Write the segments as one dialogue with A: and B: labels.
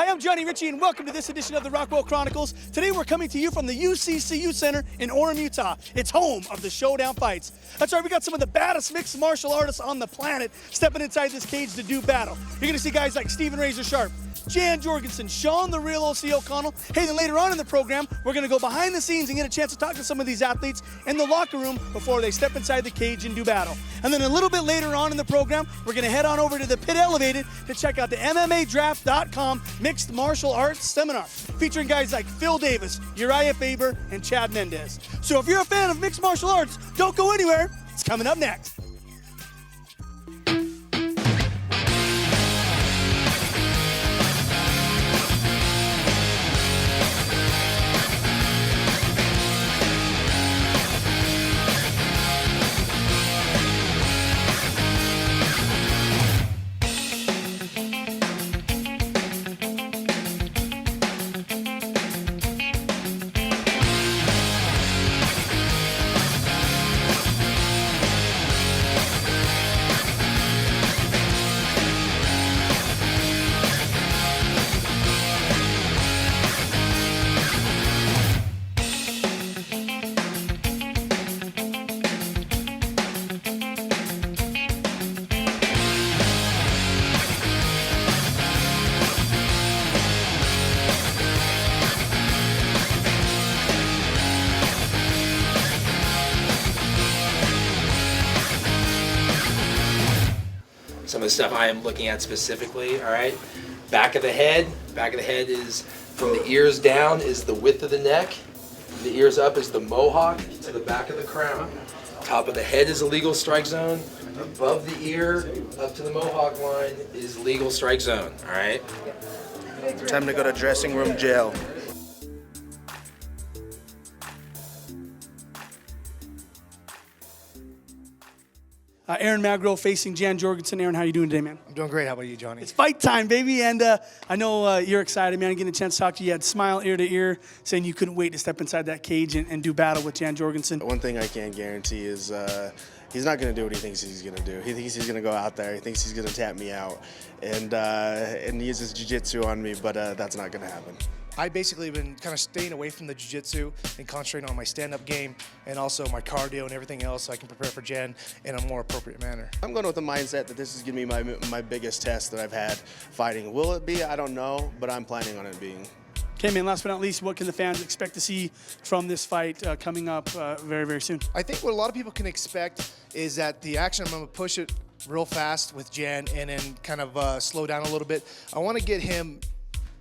A: Hi, I'm Johnny Ritchie, and welcome to this edition of the Rockwell Chronicles. Today we're coming to you from the UCCU Center in Orem, Utah. It's home of the Showdown Fights. That's right, we got some of the baddest mixed martial artists on the planet stepping inside this cage to do battle. You're gonna see guys like Stephen Razor Sharp, Jan Jorgenson, Sean the Real O.C. O'Connell. Hey, then later on in the program, we're going to go behind the scenes and get a chance to talk to some of these athletes in the locker room before they step inside the cage and do battle. And then a little bit later on in the program, we're going to head on over to the Pit Elevated to check out the MMAdraft.com Mixed Martial Arts Seminar, featuring guys like Phil Davis, Uriah Faber, and Chad Mendez. So if you're a fan of mixed martial arts, don't go anywhere. It's coming up next.
B: Some of the stuff I am looking at specifically, all right? Back of the head is from the ears down is the width of the neck. The ears up is the mohawk to the back of the crown. Top of the head is a legal strike zone. Above the ear up to the mohawk line is legal strike zone, all right?
C: Time to go to dressing room jail.
A: Aaron Magro facing Jan Jorgenson. Aaron, how you doing today, man?
D: I'm doing great. How about you, Johnny?
A: It's fight time, baby, and I know you're excited, man. Getting a chance to talk to you. You had smile ear to ear, saying you couldn't wait to step inside that cage and do battle with Jan Jorgenson.
C: One thing I can guarantee is he's not going to do what he thinks he's going to do. He thinks he's going to go out there. He thinks he's going to tap me out and use his jiu-jitsu on me, but that's not going to happen.
D: I basically been kind of staying away from the jiu-jitsu and concentrating on my stand-up game and also my cardio and everything else so I can prepare for Jan in a more appropriate manner.
C: I'm going with the mindset that this is going to be my biggest test that I've had fighting. Will it be? I don't know, but I'm planning on it being.
A: Okay, man, last but not least, what can the fans expect to see from this fight coming up very, very soon?
D: I think what a lot of people can expect is that the action, I'm going to push it real fast with Jan and then kind of slow down a little bit. I want to get him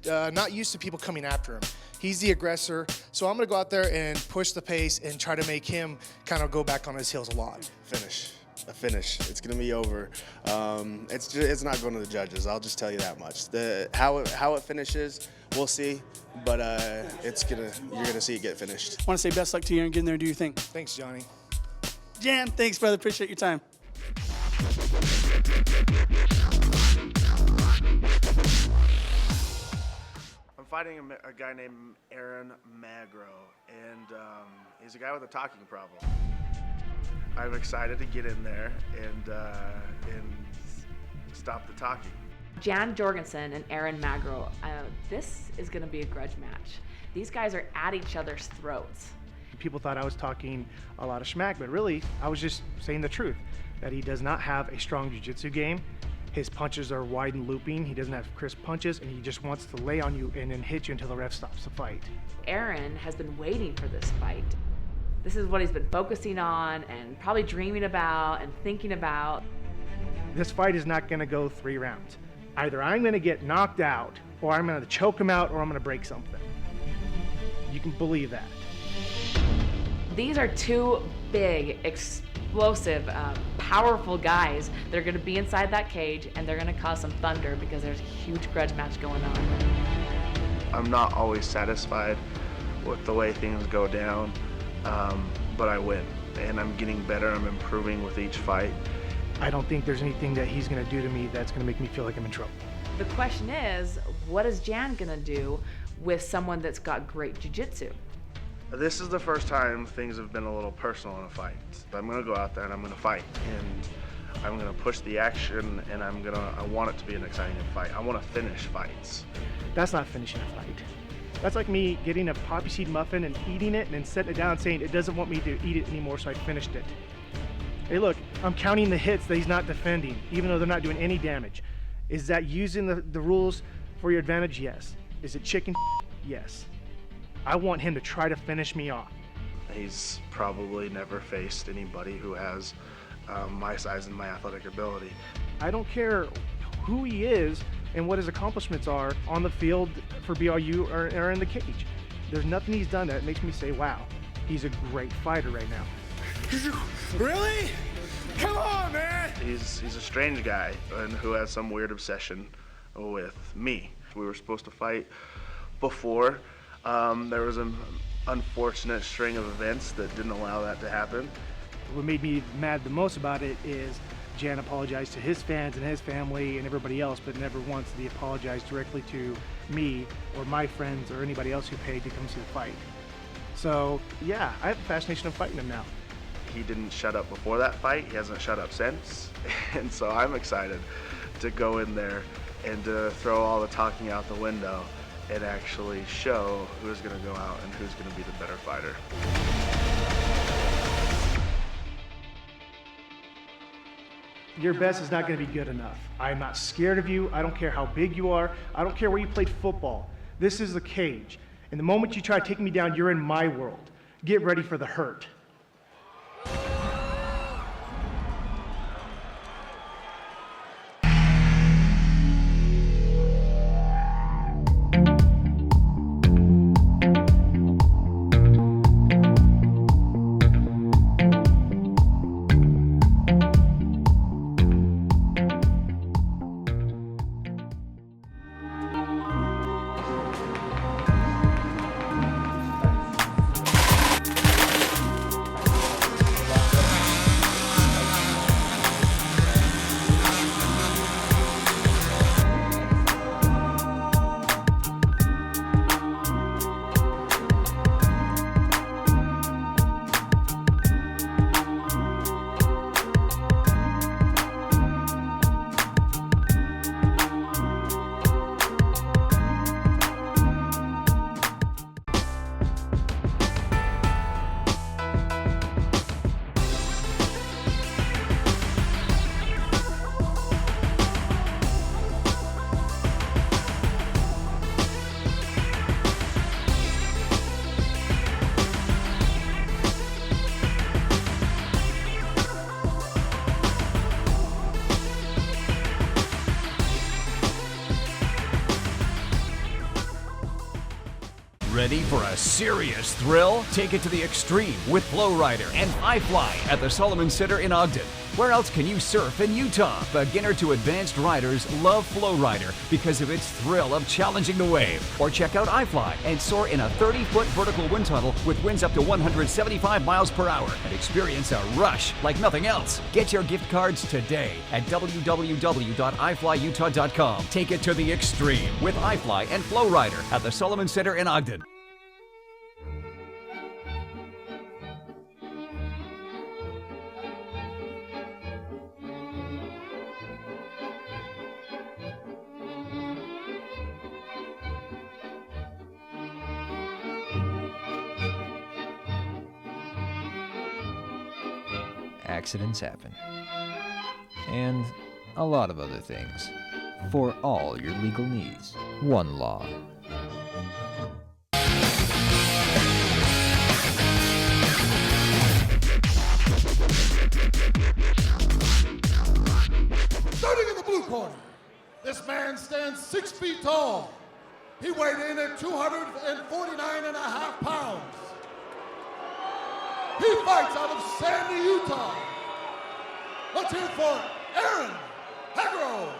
D: not used to people coming after him. He's the aggressor, so I'm going to go out there and push the pace and try to make him kind of go back on his heels a lot.
C: A finish. It's going to be over. It's not going to the judges. I'll just tell you that much. How it finishes, we'll see, but you're gonna see it get finished.
A: I want to say best luck to you and get in there and do your thing.
D: Thanks, Johnny.
A: Jan, thanks, brother. Appreciate your time.
C: I'm fighting a guy named Aaron Magro, and he's a guy with a talking problem. I'm excited to get in there and stop the talking.
E: Jan Jorgenson and Aaron Magro, this is going to be a grudge match. These guys are at each other's throats.
F: People thought I was talking a lot of schmack, but really, I was just saying the truth, that he does not have a strong jiu-jitsu game. His punches are wide and looping. He doesn't have crisp punches, and he just wants to lay on you and then hit you until the ref stops the fight.
E: Aaron has been waiting for this fight. This is what he's been focusing on and probably dreaming about and thinking about.
F: This fight is not going to go 3 rounds. Either I'm going to get knocked out, or I'm going to choke him out, or I'm going to break something. You can believe that.
E: These are two big, explosive, powerful guys that are going to be inside that cage, and they're going to cause some thunder because there's a huge grudge match going on.
G: I'm not always satisfied with the way things go down, but I win, and I'm getting better. I'm improving with each fight.
F: I don't think there's anything that he's going to do to me that's going to make me feel like I'm in trouble.
E: The question is, what is Jan going to do with someone that's got great jiu-jitsu?
G: This is the first time things have been a little personal in a fight. I'm going to go out there and I'm going to fight, and I'm going to push the action, and I want it to be an exciting fight. I want to finish fights.
F: That's not finishing a fight. That's like me getting a poppy seed muffin and eating it and then setting it down and saying it doesn't want me to eat it anymore, so I finished it. Hey look, I'm counting the hits that he's not defending, even though they're not doing any damage. Is that using the rules for your advantage? Yes. Is it chicken? Yes. I want him to try to finish me off.
G: He's probably never faced anybody who has my size and my athletic ability.
F: I don't care who he is and what his accomplishments are on the field for BYU or in the cage. There's nothing he's done that makes me say, wow, he's a great fighter right now.
A: Really? Come on, man!
G: He's a strange guy and who has some weird obsession with me. We were supposed to fight before. There was an unfortunate string of events that didn't allow that to happen.
F: What made me mad the most about it is Jan apologized to his fans and his family and everybody else, but never once did he apologize directly to me or my friends or anybody else who paid to come see the fight. So yeah, I have a fascination of fighting him now.
G: He didn't shut up before that fight. He hasn't shut up since. And so I'm excited to go in there and to throw all the talking out the window and actually show who's going to go out and who's going to be the better fighter.
F: Your best is not going to be good enough. I'm not scared of you. I don't care how big you are. I don't care where you played football. This is the cage. And the moment you try to take me down, you're in my world. Get ready for the hurt.
H: Ready for a serious thrill? Take it to the extreme with Flow Rider and iFly at the Solomon Center in Ogden. Where else can you surf in Utah? Beginner to advanced riders love Flow Rider because of its thrill of challenging the wave. Or check out iFly and soar in a 30-foot vertical wind tunnel with winds up to 175 miles per hour and experience a rush like nothing else. Get your gift cards today at www.iflyutah.com. Take it to the extreme with iFly and Flow Rider at the Solomon Center in Ogden.
I: Accidents happen. And a lot of other things. For all your legal needs, one law.
J: Starting in the blue corner, this man stands 6 feet tall. He weighed in at 249.5 pounds. He fights out of Sandy, Utah. Let's hear it for Aaron Magro.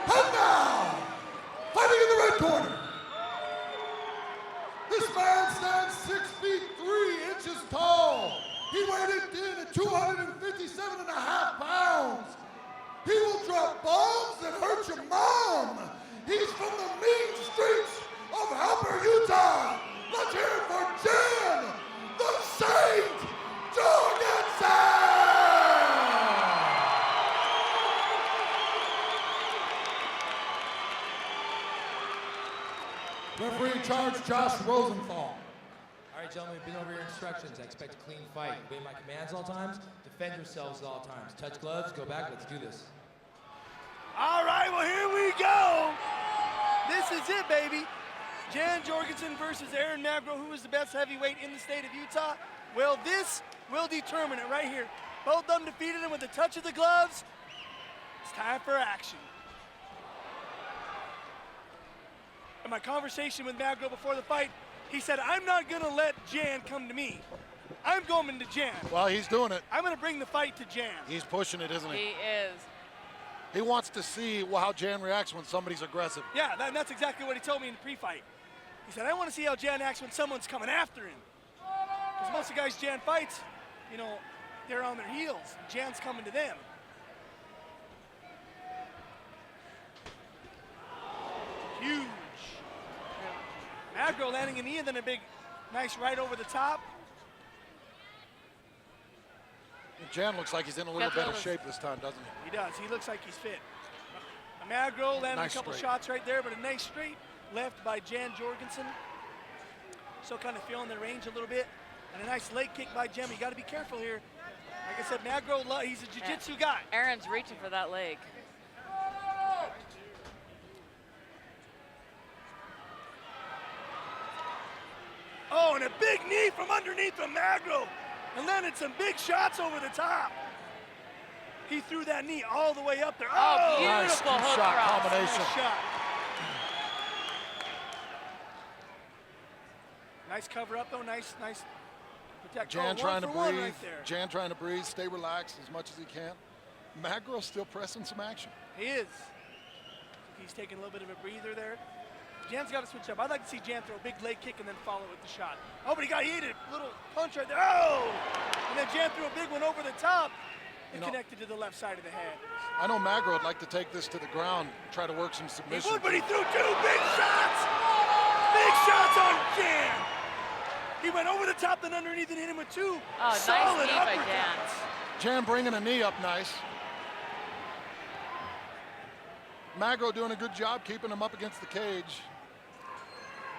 J: And now, fighting in the red corner. This man stands 6 feet 3 inches tall. He weighed in at 257.5 pounds. He will drop bombs that hurt your mom. He's from the mean streets of Helper, Utah. Let's hear it for Jan, the Saint Jorgenson! Referee in charge, Josh Rosenthal.
K: All right, gentlemen, been over your instructions. I expect a clean fight. Obey my commands all times. Defend yourselves at all times. Touch gloves, go back, let's do this.
A: All right, well, here we go. This is it, baby. Jan Jorgenson versus Aaron Magro. Who is the best heavyweight in the state of Utah? Well, this will determine it right here. Both of them defeated him with the touch of the gloves. It's time for action. In my conversation with Magro before the fight, he said, I'm not going to let Jan come to me. I'm going to Jan.
J: Well, he's doing it.
A: I'm going to bring the fight to Jan.
J: He's pushing it, isn't he?
E: He is.
J: He wants to see how Jan reacts when somebody's aggressive.
A: Yeah, that's exactly what he told me in the pre-fight. He said, I want to see how Jan acts when someone's coming after him. Because most of the guys Jan fights, you know, they're on their heels. Jan's coming to them. Huge. Magro landing a knee and then a big, nice right over the top.
J: Jan looks like he's in a little better shape this time, doesn't he?
A: He does. He looks like he's fit. Magro landing
J: Nice
A: a couple
J: straight.
A: shots right there, but a nice straight left by Jan Jorgenson. Still kind of feeling the range a little bit. And a nice leg kick by Jan. You got to be careful here. Like I said, Magro, he's a jiu-jitsu guy.
E: Aaron's reaching for that leg.
A: Oh, and a big knee from underneath the Magro. And landed some big shots over the top. He threw that knee all the way up there.
E: Oh,
J: Nice
E: beautiful hook
J: shot
E: cross.
J: combination.
A: Nice shot. Nice cover up though, nice protect.
J: Jan
A: Oh,
J: trying to
A: 1 for 1
J: breathe.
A: right there.
J: Jan trying to breathe, stay relaxed as much as he can. Magro still pressing some action.
A: He is. He's taking a little bit of a breather there. Jan's got to switch up. I'd like to see Jan throw a big leg kick and then follow with the shot. Oh, but he ate a little punch right there. Oh! And then Jan threw a big one over the top. It connected to the left side of the head.
J: I know Magro would like to take this to the ground, try to work some
A: He
J: submission.
A: would, but he threw 2 big shots! Big shots on Jan! He went over the top, then underneath and hit him with 2
E: nice
A: solid
E: knee by
A: uppercuts.
J: Jan bringing a knee up nice. Magro doing a good job keeping him up against the cage.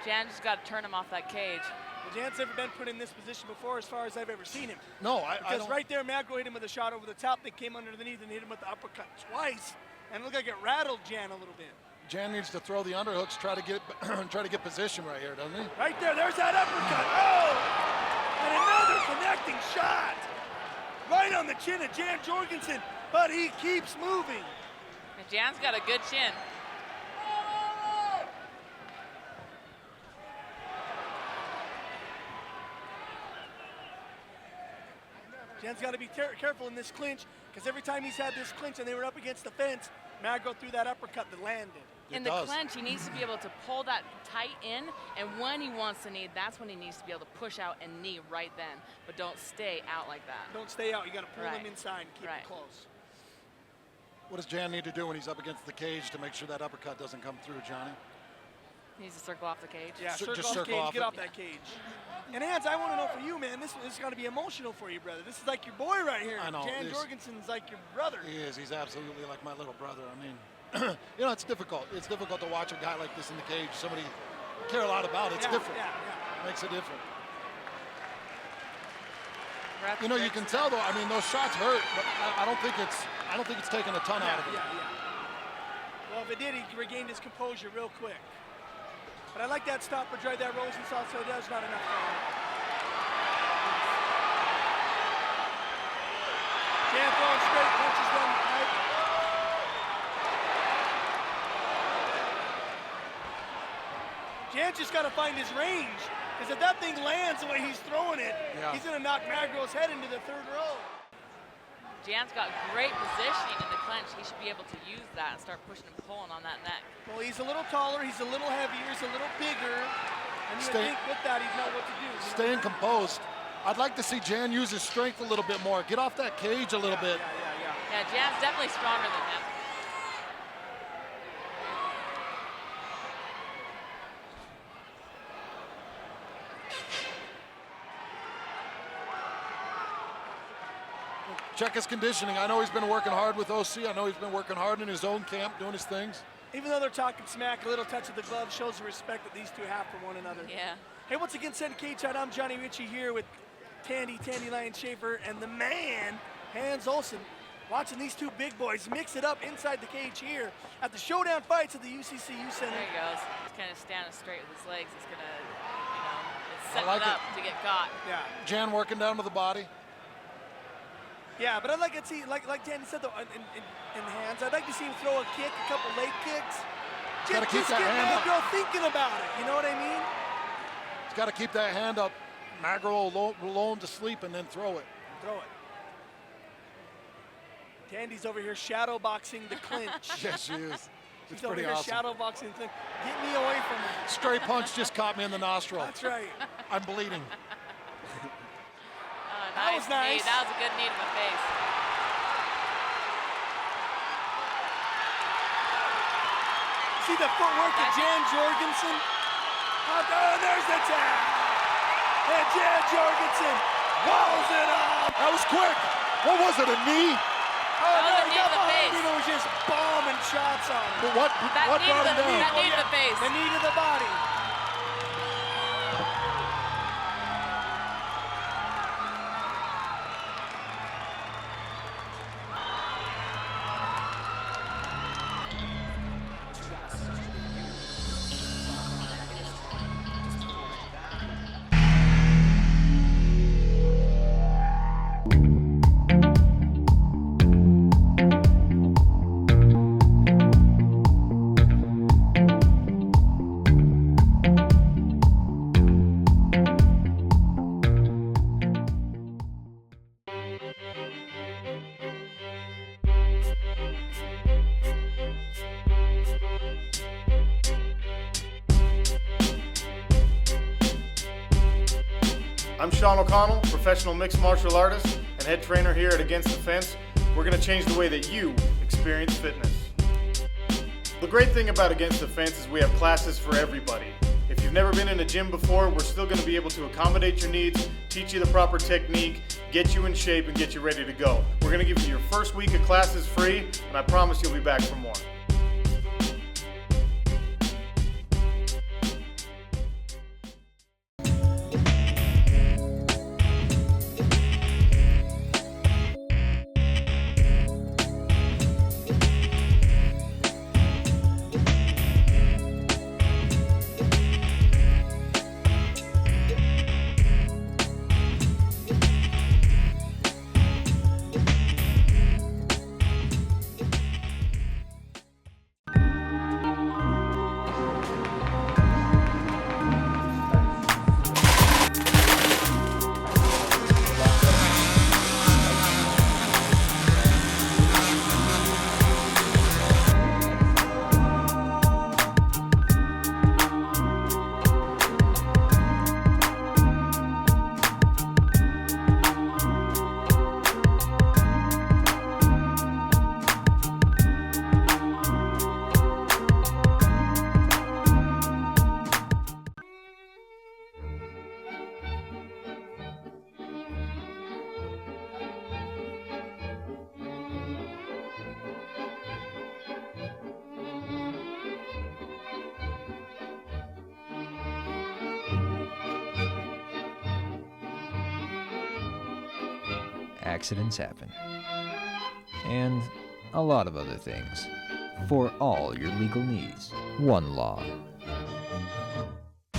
E: Jan just got to turn him off that cage.
A: Well, Jan's never been put in this position before as far as I've ever seen him.
J: No, I
A: Because
J: don't.
A: right there, Magro hit him with a shot over the top that came underneath and hit him with the uppercut twice. And it looked like it rattled Jan a little bit.
J: Jan needs to throw the underhooks, try to get position right here, doesn't he?
A: Right there, there's that uppercut. Oh! And another connecting shot. Right on the chin of Jan Jorgenson, but he keeps moving.
E: And Jan's got a good chin.
A: Jan's got to be careful in this clinch, because every time he's had this clinch and they were up against the fence, Magro threw that uppercut that landed.
E: In the clinch, he needs to be able to pull that tight in, and when he wants to knee, that's when he needs to be able to push out and knee right then. But don't stay out like that.
A: Don't stay out. You got to pull
E: Right.
A: him inside and keep
E: Right.
A: him close.
J: What does Jan need to do when he's up against the cage to make sure that uppercut doesn't come through, Johnny?
E: He needs to circle off the cage.
A: Yeah,
J: Just
A: circle off the
J: circle
A: cage,
J: off
A: get
J: it.
A: off that cage. And Hans, I want to know for you, man, this has got to be emotional for you, brother. This is like your boy right here.
J: I know,
A: Jan
J: it is.
A: Jorgenson's like your brother.
J: He is. He's absolutely like my little brother. I mean, you know, it's difficult. It's difficult to watch a guy like this in the cage. Somebody you care a lot about. It's
A: Yeah,
J: different.
A: yeah,
J: Makes it different.
E: Wrap
J: You know,
E: the
J: you can
E: legs.
J: tell though. I mean, those shots hurt, but I don't think it's taking a ton out of it.
A: Yeah. Well, if it did, he regained his composure real quick. But I like that stoppage right there, Rosenthal, so that's not enough for him. Jan throwing straight punches down the pipe. Jan just got to find his range, because if that thing lands the way he's throwing it, he's going to knock Magro's head into the third row.
E: Jan's got great positioning in the clinch. He should be able to use that and start pushing and pulling on that neck.
A: Well, he's a little taller, he's a little heavier, he's a little bigger, and you would think with that he'd know what to do. you know?
J: Staying composed. I'd like to see Jan use his strength a little bit more. Get off that cage a little bit.
E: Yeah, Jan's definitely stronger than him.
J: Check his conditioning. I know he's been working hard with OC. I know he's been working hard in his own camp, doing his things.
A: Even though they're talking smack, a little touch of the glove shows the respect that these two have for one another.
L: Yeah.
A: Hey, once again, Center Cage Out, I'm Johnny Ritchie here with Tandy Lion Schaefer, and the man, Hans Olsen, watching these two big boys mix it up inside the cage here at the Showdown Fights at the UCCU Center.
L: There he goes. He's kind of standing straight with his legs. He's going to, it's setting it up to get caught.
A: Yeah.
J: Jan working down to the body.
A: Yeah, but I'd like to see, like Tandy said, though, in Hands, I'd like to see him throw a kick, a couple leg kicks.
J: Gotta keep
A: Just
J: that
A: get
J: hand up.
A: Magro thinking about it, you know what I mean?
J: He's got to keep that hand up. Magro will lull him to sleep and then throw it.
A: Throw it. Tandy's over here shadow boxing the clinch.
J: Yes, she is. It's
A: She's over
J: pretty
A: here
J: awesome.
A: shadow boxing the clinch. Get me away from her.
J: Straight punch just caught me in the nostril.
A: That's right.
J: I'm bleeding.
A: That was nice.
L: Knee. That was a good knee to the face.
A: See the footwork of Jan Jorgensen? Oh, there's the tag. And Jan Jorgensen walls it off.
J: That was quick. What was it, a knee?
A: Oh, no, he got behind him and was just bombing shots on him.
J: But what brought him down?
L: That knee to the face.
A: The knee to the body.
M: I'm Sean O'Connell, professional mixed martial artist and head trainer here at Against the Fence. We're going to change the way that you experience fitness. The great thing about Against the Fence is we have classes for everybody. If you've never been in a gym before, we're still going to be able to accommodate your needs, teach you the proper technique, get you in shape, and get you ready to go. We're going to give you your first week of classes free, and I promise you'll be back for more.
I: Accidents happen. And a lot of other things. For all your legal needs. One law.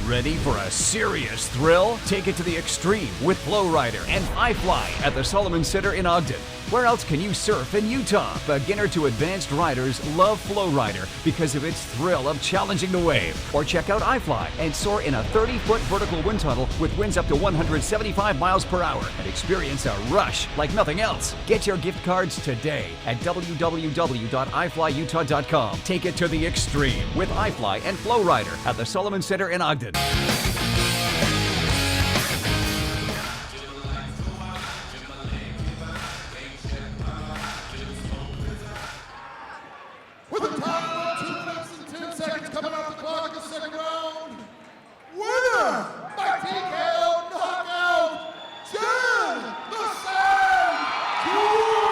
H: Ready for a serious thrill? Take it to the extreme with Flow Rider and iFly at the Solomon Center in Ogden. Where else can you surf in Utah? Beginner to advanced riders love Flow Rider because of its thrill of challenging the wave. Or check out iFly and soar in a 30-foot vertical wind tunnel with winds up to 175 miles per hour and experience a rush like nothing else. Get your gift cards today at www.iflyutah.com. Take it to the extreme with iFly and Flow Rider at the Solomon Center in Ogden.
J: With a time of 2 minutes and 10 seconds coming off the clock of the second round, winner by TKO knockout, Jan the Sand Jorgensen.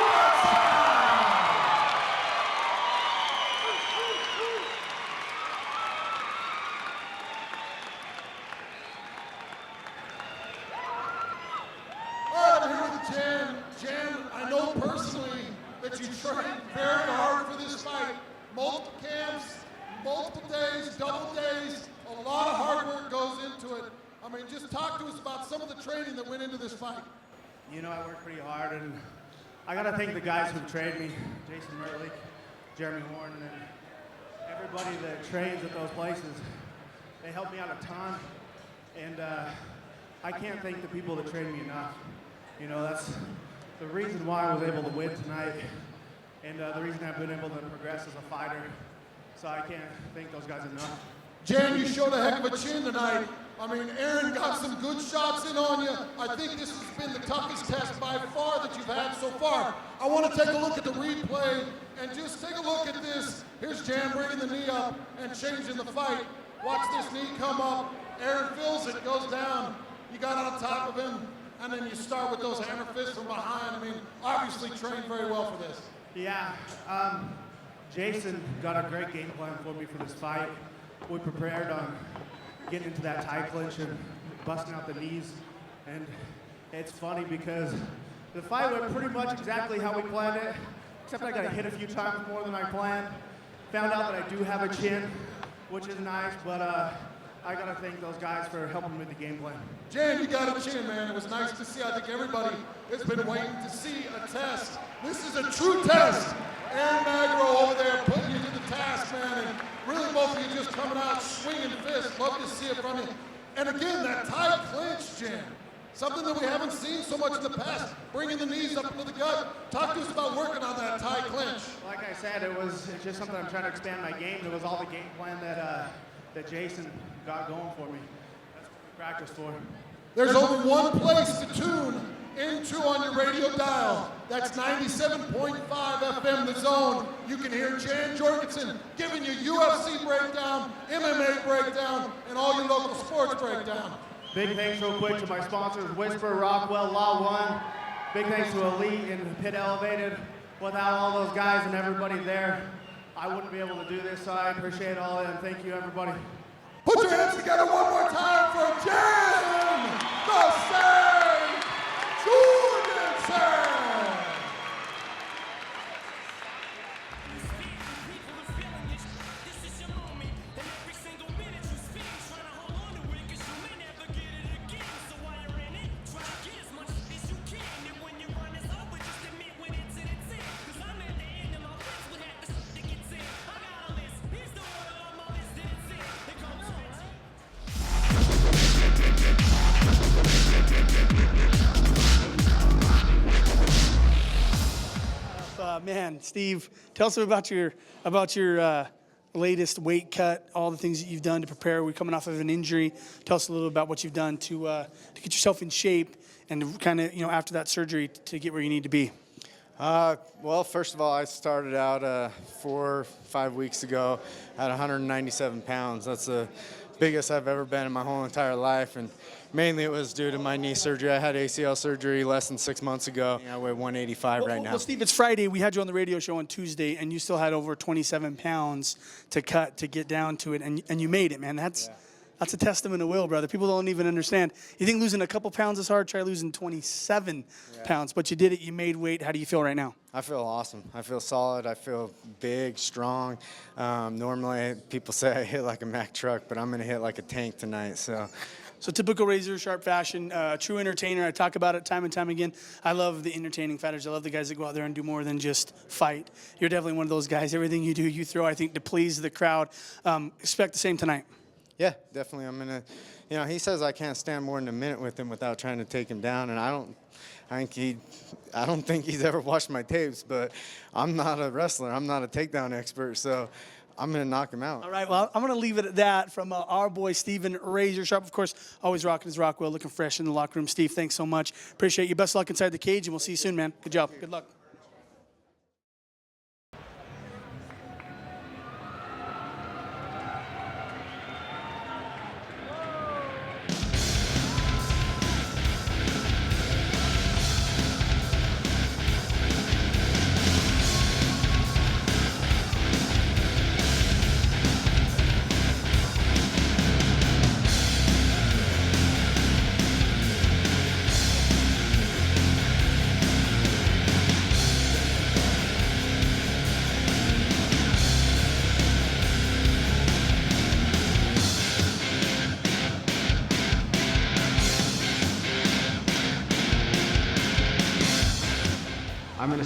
J: know personally that you trained very hard for this fight. Multiple camps, multiple days, double days, a lot of hard work goes into it. I mean, just talk to us about some of the training that went into this fight.
N: You know, I worked pretty hard, and I got to thank the guys who trained me, Jason Mertlich, Jeremy Horn, and everybody that trains at those places. They helped me out a ton, and I can't thank the people that trained me enough. You know, that's the reason why I was able to win tonight, and the reason I've been able to progress as a fighter. So I can't thank those guys enough.
J: Jan, you showed a heck of a chin tonight. I mean, Aaron got some good shots in on you. I think this has been the toughest test by far that you've had so far. I want to take a look at the replay and just take a look at this. Here's Jan bringing the knee up and changing the fight. Watch this knee come up. Aaron feels it, goes down. You got on top of him, and then you start with those hammer fists from behind. I mean, obviously trained very well for this.
N: Yeah, Jason got a great game plan for me for this fight. We prepared on getting into that tie clinch and busting out the knees. And it's funny because the fight went pretty much exactly how we planned it, except I got hit a few times more than I planned. Found out that I do have a chin, which is nice, but I got to thank those guys for helping me with the game plan.
J: Jan, you got a chin, man. It was nice to see. I think everybody has been waiting to see a test. This is a true test. Aaron Magro over there putting you to the task, man. And really both of you just coming out swinging fists. Love to see it from you. And again, that tie clinch, Jan. Something that we haven't seen so much in the past. Bringing the knees up into the gut. Talk to us about working on that tie clinch.
N: Like I said, it's just something I'm trying to expand my game. It was all the game plan that Jason got going for me. That's what we practiced for.
J: There's only one place to tune into on your radio dial. That's 97.5 FM The Zone. You can hear Jan Jorgenson giving you UFC breakdown, MMA breakdown, and all your local sports breakdown.
N: Big thanks real quick to my sponsors, Whisper, Rockwell, Law One. Big thanks to Elite and Pit Elevated. Without all those guys and everybody there, I wouldn't be able to do this, so I appreciate all of it, and thank you, everybody.
J: Put your hands together one more time for Jan the Sage Jorgenson!
A: Man, Steve, tell us about your latest weight cut, all the things that you've done to prepare. We're coming off of an injury. Tell us a little about what you've done to get yourself in shape and kind of, after that surgery to get where you need to be.
O: Well, first of all, I started out 4 or 5 weeks ago at 197 pounds. That's the biggest I've ever been in my whole entire life, and mainly it was due to my knee surgery. I had ACL surgery less than 6 months ago. I weigh 185 right now.
A: Well, Steve, it's Friday. We had you on the radio show on Tuesday, and you still had over 27 pounds to cut to get down to it, and you made it, man. That's a testament of will, brother. People don't even understand. You think losing a couple pounds is hard? Try losing 27 pounds, but you did it. You made weight. How do you feel right now?
O: I feel awesome. I feel solid. I feel big, strong. Normally, people say I hit like a Mack truck, but I'm going to hit like a tank tonight. So
A: typical razor sharp fashion, true entertainer. I talk about it time and time again. I love the entertaining fighters. I love the guys that go out there and do more than just fight. You're definitely one of those guys. Everything you do, you throw, I think, to please the crowd. Expect the same tonight.
O: Yeah, definitely. I'm going to, he says I can't stand more than a minute with him without trying to take him down, and I don't think he's ever watched my tapes, but I'm not a wrestler. I'm not a takedown expert, so I'm going to knock him out.
A: All right, well, I'm going to leave it at that from our boy Steven Razor Sharp. Of course, always rocking his Rockwell, looking fresh in the locker room. Steve, thanks so much. Appreciate you. Best of luck inside the cage, and we'll see you soon, man. Good job. Good luck.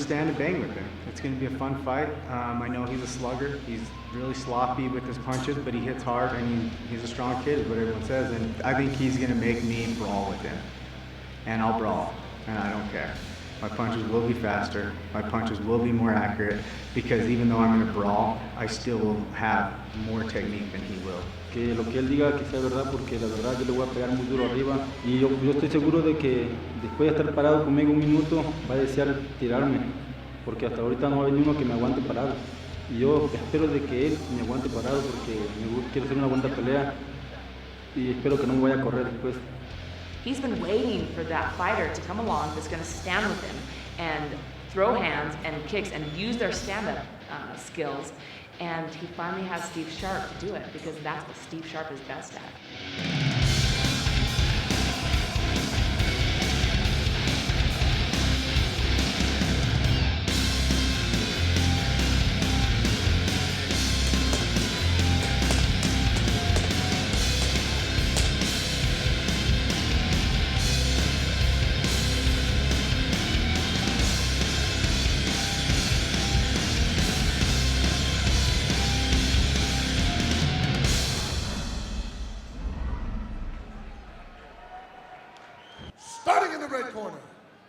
P: stand and bang with him. It's going to be a fun fight. I know he's a slugger. He's really sloppy with his punches, but he hits hard, and he's a strong kid, is what everyone says. And I think he's going to make me brawl with him. And I'll brawl, and I don't care. My punches will be faster. My punches will be more accurate, because even though I'm in a brawl, I still will have more technique than he will.
Q: Que lo que él diga que sea verdad, porque la verdad yo le voy a pegar muy duro arriba y yo estoy seguro de que después de estar parado conmigo un minuto va a desear tirarme, porque hasta ahorita no hay uno que me aguante parado y yo espero de que él me aguante parado porque quiero hacer una buena pelea y espero que no me vaya a correr después.
E: He's been waiting for that fighter to come along that's going to stand with him and throw hands and kicks and use their stand-up skills. And he finally has Steve Sharp to do it, because that's what Steve Sharp is best at.
J: Starting in the red corner,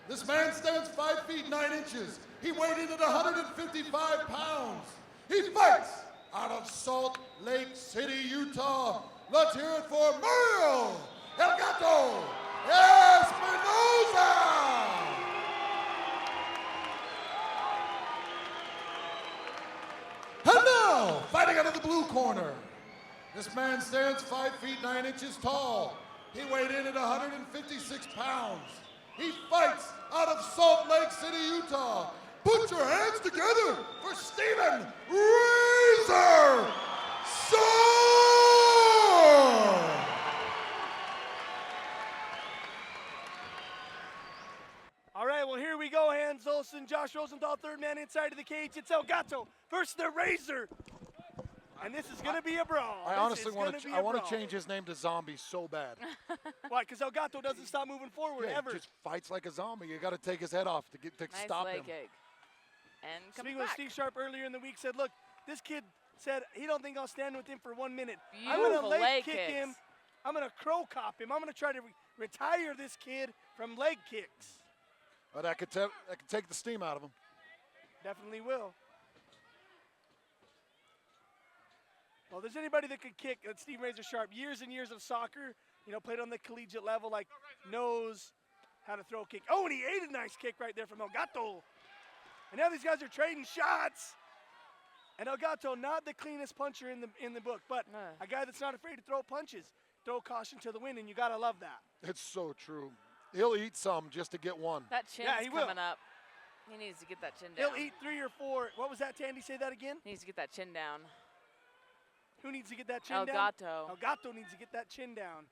J: this man stands 5 feet 9 inches. He weighed in at 155 pounds. He fights out of Salt Lake City, Utah. Let's hear it for Mario Elgato Espinosa. And now, fighting out of the blue corner, this man stands 5 feet 9 inches tall. He weighed in at 156 pounds. He fights out of Salt Lake City, Utah. Put your hands together for Steven Razor Sharp!
A: All right, well, here we go. Hans Olsen, Josh Rosenthal, third man inside of the cage. It's Elgato versus the Razor. And this is going to be a brawl.
J: I honestly want to change his name to Zombie so bad.
A: Why? Because Elgato doesn't stop moving forward ever.
J: He just fights like a zombie. You got to take his head off to stop him.
L: Nice leg kick. And
A: Speaking with Steve Sharp earlier in the week, said, look, this kid said he don't think I'll stand with him for 1 minute. I'm going to leg kick him. I'm going to crow cop him. I'm going to try to retire this kid from leg kicks.
J: Well, that could take the steam out of him.
A: Definitely will. Well, if there's anybody that could kick, Steve Razor Sharp. Years and years of soccer, played on the collegiate level, knows how to throw a kick. Oh, and he ate a nice kick right there from Elgato. And now these guys are trading shots. And Elgato, not the cleanest puncher in the book, but a guy that's not afraid to throw punches. Throw caution to the wind, and you got to love that.
J: It's so true. He'll eat some just to get one.
L: That chin's coming up. He needs to get that chin down.
A: He'll eat 3 or 4. What was that, Tandy? Say that again?
L: He needs to get that chin down.
A: Who needs to get that chin down?
L: Elgato.
A: Elgato needs to get that chin down.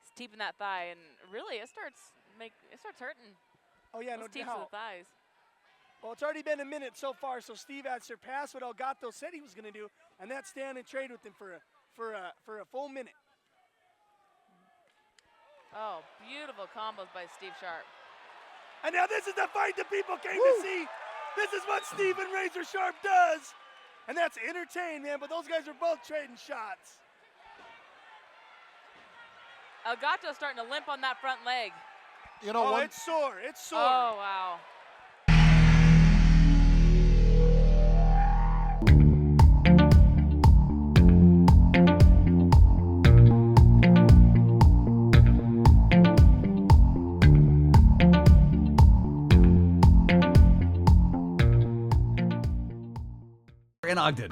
L: He's teeping that thigh, and really, it starts hurting.
A: Oh yeah,
L: Those
A: no
L: teeps
A: doubt.
L: of the thighs.
A: Well, it's already been a minute so far, so Steve has surpassed what Elgato said he was going to do, and that's stand and trade with him for a full minute.
L: Oh, beautiful combos by Steve Sharp.
A: And now this is the fight that people came to see. This is what Steven Razor Sharp does. And that's entertain, man, but those guys are both trading shots.
L: Elgato's starting to limp on that front leg.
A: It's sore. It's sore.
L: Oh, wow.
H: In Ogden.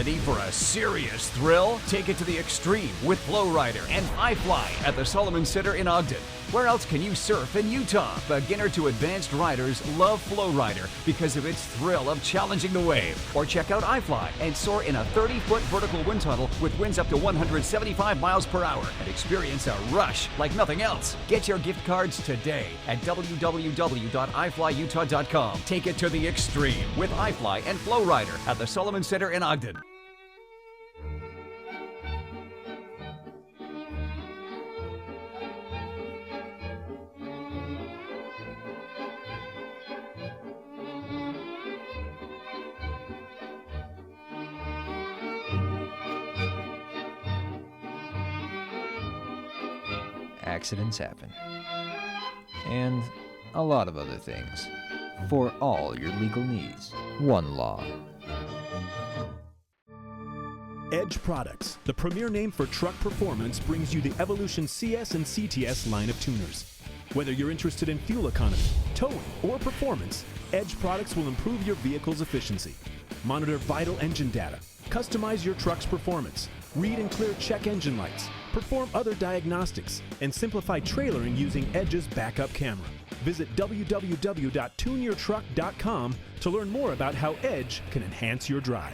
H: Ready for a serious thrill? Take it to the extreme with Flow Rider and iFly at the Solomon Center in Ogden. Where else can you surf in Utah? Beginner to advanced riders love Flow Rider because of its thrill of challenging the wave. Or check out iFly and soar in a 30-foot vertical wind tunnel with winds up to 175 miles per hour and experience a rush like nothing else. Get your gift cards today at www.iflyutah.com. Take it to the extreme with iFly and Flow Rider at the Solomon Center in Ogden.
I: Accidents happen. And a lot of other things. For all your legal needs, one law.
R: Edge Products, the premier name for truck performance, brings you the Evolution CS and CTS line of tuners. Whether you're interested in fuel economy, towing, or performance, Edge Products will improve your vehicle's efficiency. Monitor vital engine data, customize your truck's performance, read and clear check engine lights, perform other diagnostics, and simplify trailering using Edge's backup camera. Visit www.tuneyourtruck.com to learn more about how Edge can enhance your drive.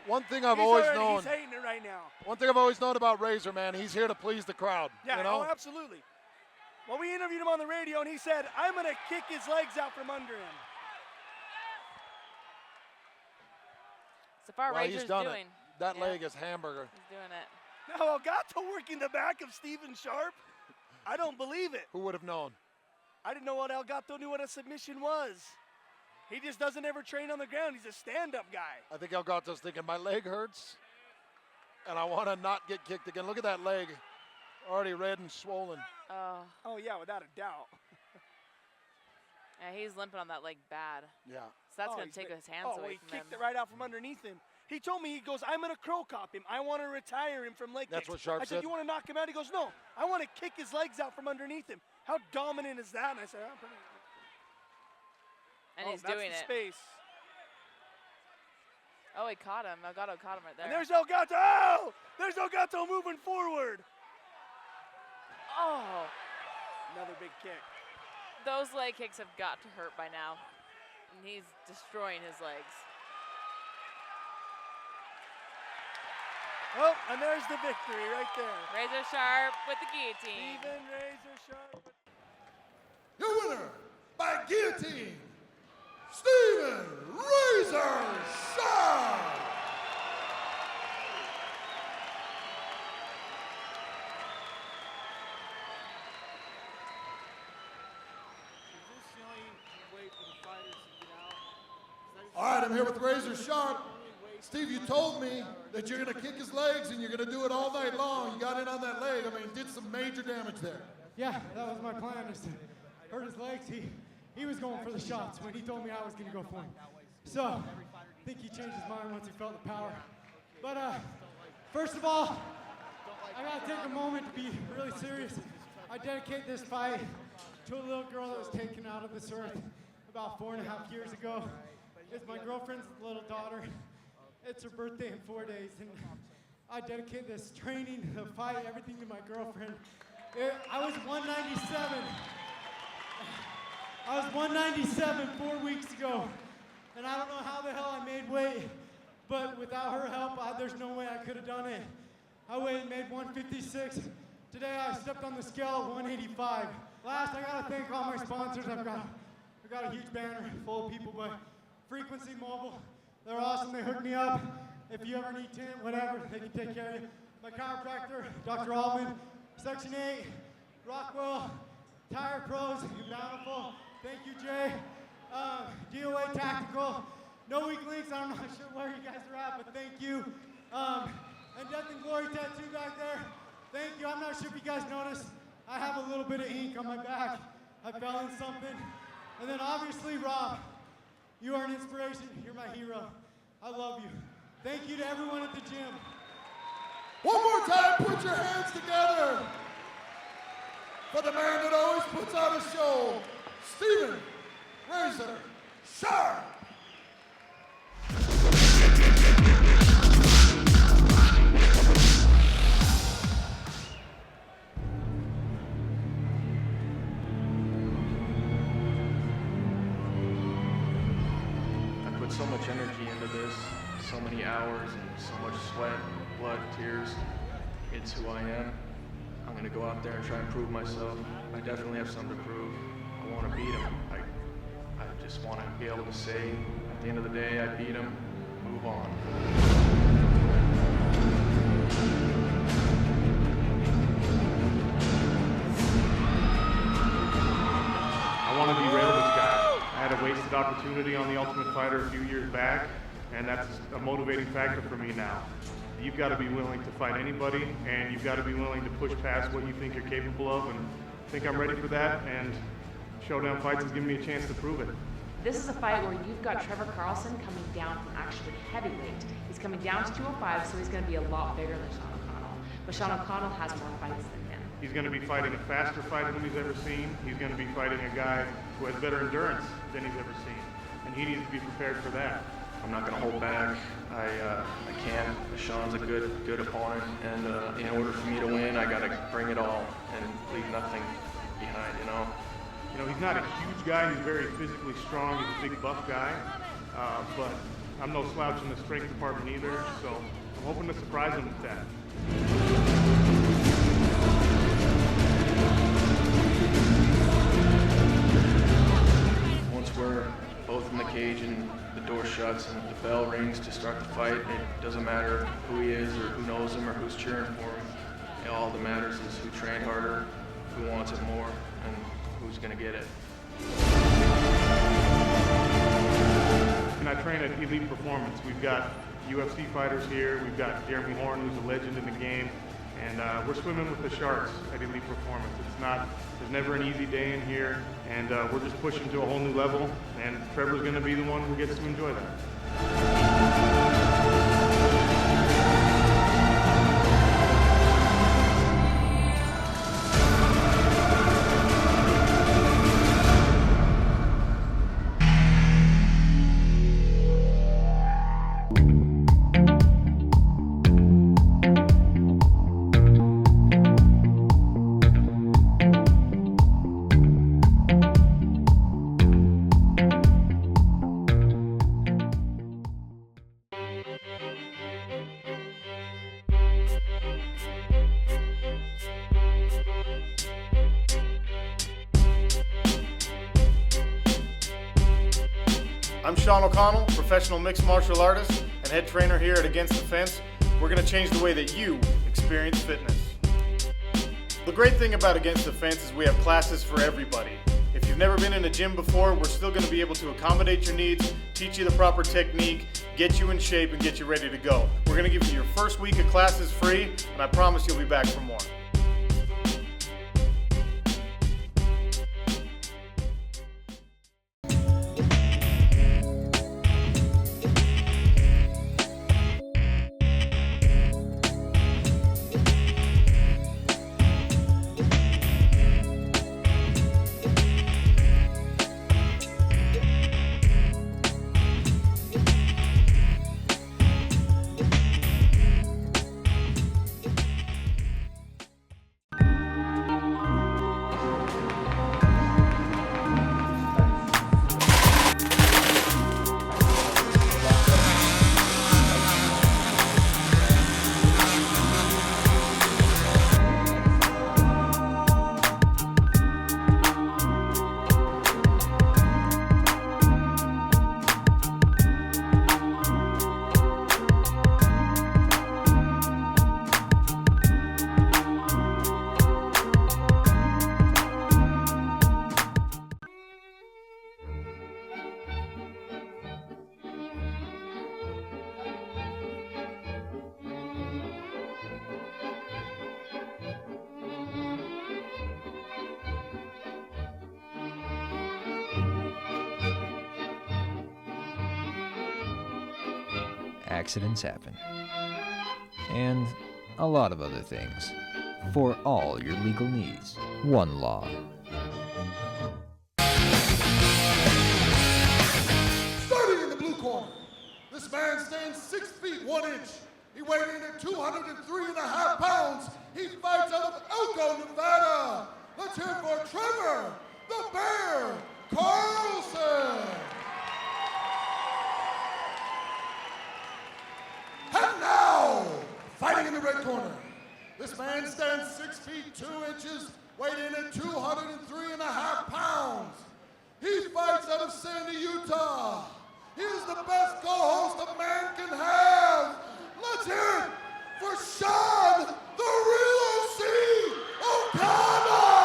J: One thing I've always known.
A: He's hating it right now.
J: One thing I've always known about Razor, man, he's here to please the crowd.
A: Yeah,
J: you know?
A: oh, absolutely. Well, we interviewed him on the radio, and he said, I'm going to kick his legs out from under him.
L: So far,
J: well,
L: Razor's
J: he's done
L: doing.
J: It. That leg is hamburger.
L: He's doing it.
A: Now, Elgato working the back of Steven Sharp? I don't believe it.
J: Who would have known?
A: I didn't know what Elgato knew what a submission was. He just doesn't ever train on the ground. He's a stand-up guy.
J: I think Elgato's thinking, my leg hurts, and I want to not get kicked again. Look at that leg, already red and swollen.
A: Oh, yeah, without a doubt.
L: Yeah, he's limping on that leg bad.
J: Yeah.
L: So that's going to take his hands away
A: he
L: from him.
A: kicked it right out from underneath him. He told me, he goes, I'm going to crow cop him. I want to retire him from leg
J: That's
A: kicks.
J: what Sharp
A: I said,
J: said?
A: you want to knock him out? He goes, no, I want to kick his legs out from underneath him. How dominant is that? And I said, pretty.
L: And he's
A: that's
L: doing
A: the
L: it.
A: Space.
L: Oh, he caught him. Elgato caught him right there.
A: And there's Elgato. Oh! There's Elgato moving forward.
L: Oh.
A: Another big kick.
L: Those leg kicks have got to hurt by now. And he's destroying his legs.
A: Oh, and there's the victory right there.
L: Razor Sharp with the guillotine.
A: Even Razor Sharp.
J: Your winner by guillotine, Steven Razor Sharp. All right, I'm here with Razor Sharp. Steve, you told me that you're going to kick his legs and you're going to do it all night long. You got in on that leg. I mean, did some major damage there.
S: Yeah, that was my plan, is to hurt his legs. He was going for the shots when he told me I was going to go for him. So, I think he changed his mind once he felt the power. But first of all, I got to take a moment to be really serious. I dedicate this fight to a little girl that was taken out of this earth about 4.5 years ago. It's my girlfriend's little daughter. It's her birthday in 4 days, and I dedicate this training, the fight, everything to my girlfriend. I was 197. I was 197 4 weeks ago, and I don't know how the hell I made weight, but without her help, there's no way I could have done it. I made 156. Today I stepped on the scale at 185. Last, I gotta thank all my sponsors. I've got a huge banner full of people, but Frequency Mobile, they're awesome. They hook me up. If you ever need tint, whatever, they can take care of you. My chiropractor, Dr. Altman, Section 8, Rockwell, Tire Pros, you're bountiful. Thank you, Jay. DOA Tactical. No weak links. I'm not sure where you guys are at, but thank you. And Death and Glory Tattoo back there. Thank you. I'm not sure if you guys noticed. I have a little bit of ink on my back. I fell in something. And then obviously, Rob, you are an inspiration. You're my hero. I love you. Thank you to everyone at the gym.
J: One more time, put your hands together for the man that always puts on a show, Steven Razor sir.
T: I put so much energy into this, so many hours and so much sweat, blood, tears. It's who I am. I'm gonna go out there and try and prove myself. I definitely have something to prove. I want to beat him. I just want to be able to say, at the end of the day, I beat him, move on.
M: I want to derail this guy. I had a wasted opportunity on The Ultimate Fighter a few years back, and that's a motivating factor for me now. You've got to be willing to fight anybody, and you've got to be willing to push past what you think you're capable of, and I think I'm ready for that, and Showdown Fights has given me a chance to prove it.
E: This is a fight where you've got Trevor Carlson coming down from actually heavyweight. He's coming down to 205, so he's going to be a lot bigger than Sean O'Connell. But Sean O'Connell has more fights than him.
M: He's going to be fighting a faster fighter than he's ever seen. He's going to be fighting a guy who has better endurance than he's ever seen, and he needs to be prepared for that.
T: I'm not going to hold back. I can't. Sean's a good opponent, and in order for me to win, I got to bring it all and leave nothing behind, you know?
M: You know, he's not a huge guy. He's very physically strong. He's a big buff guy, but I'm no slouch in the strength department either, so I'm hoping to surprise him with that.
T: Once we're both in the cage and the door shuts and the bell rings to start the fight, it doesn't matter who he is or who knows him or who's cheering for him. You know, all that matters is who trained harder, who wants it more, and who's going to get it.
M: And I train at Elite Performance. We've got UFC fighters here. We've got Jeremy Horn, who's a legend in the game. And we're swimming with the sharks at Elite Performance. There's never an easy day in here. And we're just pushing to a whole new level. And Trevor's going to be the one who gets to enjoy that. I'm Sean O'Connell, professional mixed martial artist and head trainer here at Against the Fence. We're going to change the way that you experience fitness. The great thing about Against the Fence is we have classes for everybody. If you've never been in a gym before, we're still going to be able to accommodate your needs, teach you the proper technique, get you in shape, and get you ready to go. We're going to give you your first week of classes free, and I promise you'll be back for more.
I: Accidents happen. And a lot of other things. For all your legal needs, one law.
J: 6 feet 1 inch. He weighed in at 203.5 pounds. He fights out of Elgato, Nevada. Let's hear it for Trevor, the Bear, Carlson. And now, fighting in the red corner. This man stands 6 feet 2 inches, weighed in at 203.5 pounds. He fights out of Sandy, Utah. He is the best co-host a man can have. Let's hear it for Sean, the real OC O'Connell!